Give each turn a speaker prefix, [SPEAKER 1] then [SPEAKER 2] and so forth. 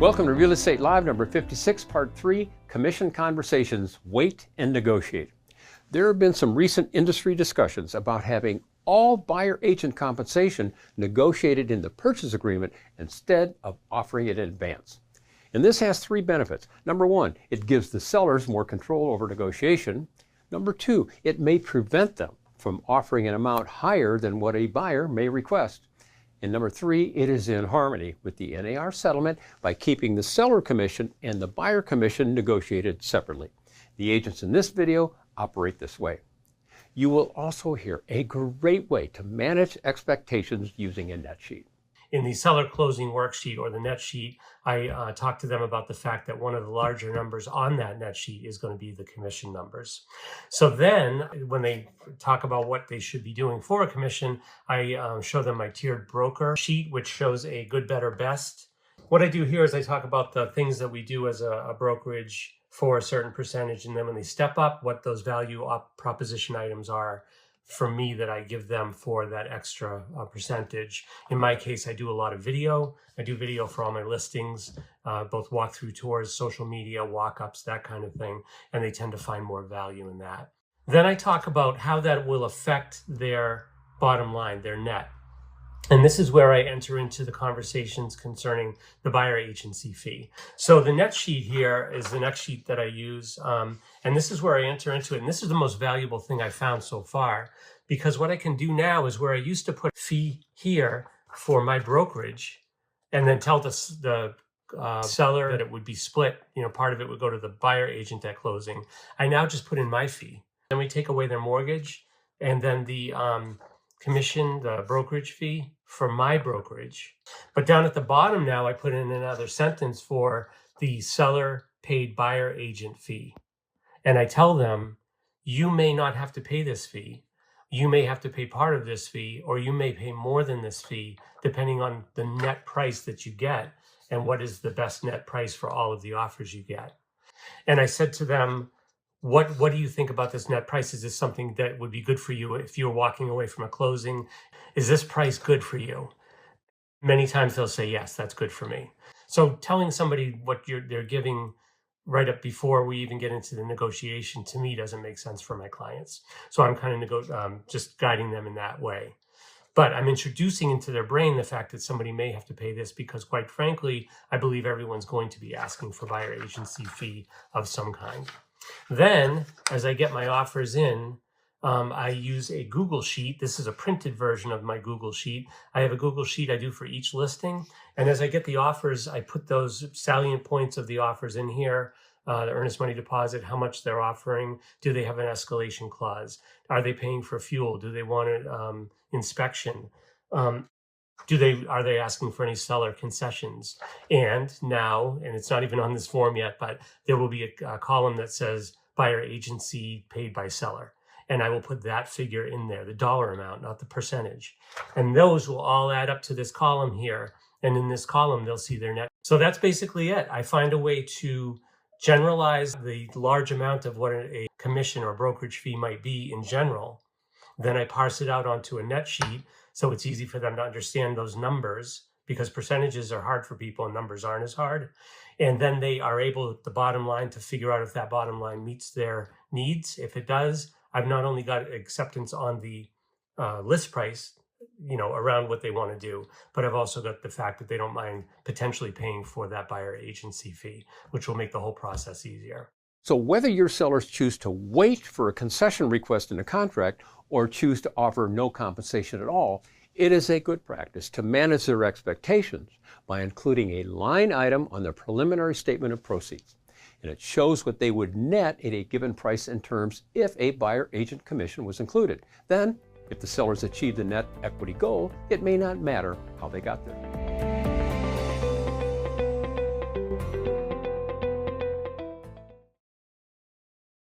[SPEAKER 1] Welcome to Real Estate Live number 56, Part 3, Commission Conversations, Wait and Negotiate. There have been some recent industry discussions about having all buyer agent compensation negotiated in the purchase agreement instead of offering it in advance. And this has three benefits. Number one, it gives the sellers more control over negotiation. Number two, it may prevent them from offering an amount higher than what a buyer may request. And number three, it is in harmony with the NAR settlement by keeping the seller commission and the buyer commission negotiated separately. The agents in this video operate this way. You will also hear a great way to manage expectations using a net sheet.
[SPEAKER 2] In the seller closing worksheet or the net sheet, I talked to them about the fact that one of the larger numbers on that net sheet is going to be the commission numbers. So then when they talk about what they should be doing for a commission, I show them my tiered broker sheet, which shows a good, better, best. What I do here is I talk about the things that we do as a brokerage for a certain percentage, and then when they step up, what those value up proposition items are for me that I give them for that extra percentage. In my case, I do a lot of video. I do video for all my listings, both walkthrough tours, social media, walk-ups, that kind of thing, and they tend to find more value in that. Then I talk about how that will affect their bottom line, their net. And this is where I enter into the conversations concerning the buyer agency fee. So the net sheet here is the next sheet that I use. And this is where I enter into it. And this is the most valuable thing I found so far, because what I can do now is where I used to put fee here for my brokerage and then tell the seller that it would be split, part of it would go to the buyer agent at closing. I now just put in my fee. Then we take away their mortgage and then the commission, the brokerage fee for my brokerage. But down at the bottom now, I put in another sentence for the seller paid buyer agent fee. And I tell them, you may not have to pay this fee. You may have to pay part of this fee, or you may pay more than this fee, depending on the net price that you get and what is the best net price for all of the offers you get. And I said to them, what do you think about this net price? Is this something that would be good for you if you're walking away from a closing? Is this price good for you? Many times they'll say, yes, that's good for me. So telling somebody what they're giving right up before we even get into the negotiation, to me, doesn't make sense for my clients. So I'm kind of just guiding them in that way. But I'm introducing into their brain the fact that somebody may have to pay this because, quite frankly, I believe everyone's going to be asking for buyer agency fee of some kind. Then, as I get my offers in, I use a Google Sheet. This is a printed version of my Google Sheet. I have a Google Sheet I do for each listing. And as I get the offers, I put those salient points of the offers in here. The earnest money deposit, how much they're offering. Do they have an escalation clause? Are they paying for fuel? Do they want an inspection? Are they asking for any seller concessions? And now, and it's not even on this form yet, but there will be a column that says buyer agency paid by seller. And I will put that figure in there, the dollar amount, not the percentage. And those will all add up to this column here. And in this column, they'll see their net. So that's basically it. I find a way to generalize the large amount of what a commission or brokerage fee might be in general. Then I parse it out onto a net sheet. So it's easy for them to understand those numbers, because percentages are hard for people and numbers aren't as hard. And then they are able at the bottom line to figure out if that bottom line meets their needs. If it does, I've not only got acceptance on the list price, around what they want to do, but I've also got the fact that they don't mind potentially paying for that buyer agency fee, which will make the whole process easier.
[SPEAKER 1] So whether your sellers choose to wait for a concession request in a contract or choose to offer no compensation at all, it is a good practice to manage their expectations by including a line item on the preliminary statement of proceeds. And it shows what they would net at a given price and terms if a buyer agent commission was included. Then, if the sellers achieve the net equity goal, it may not matter how they got there.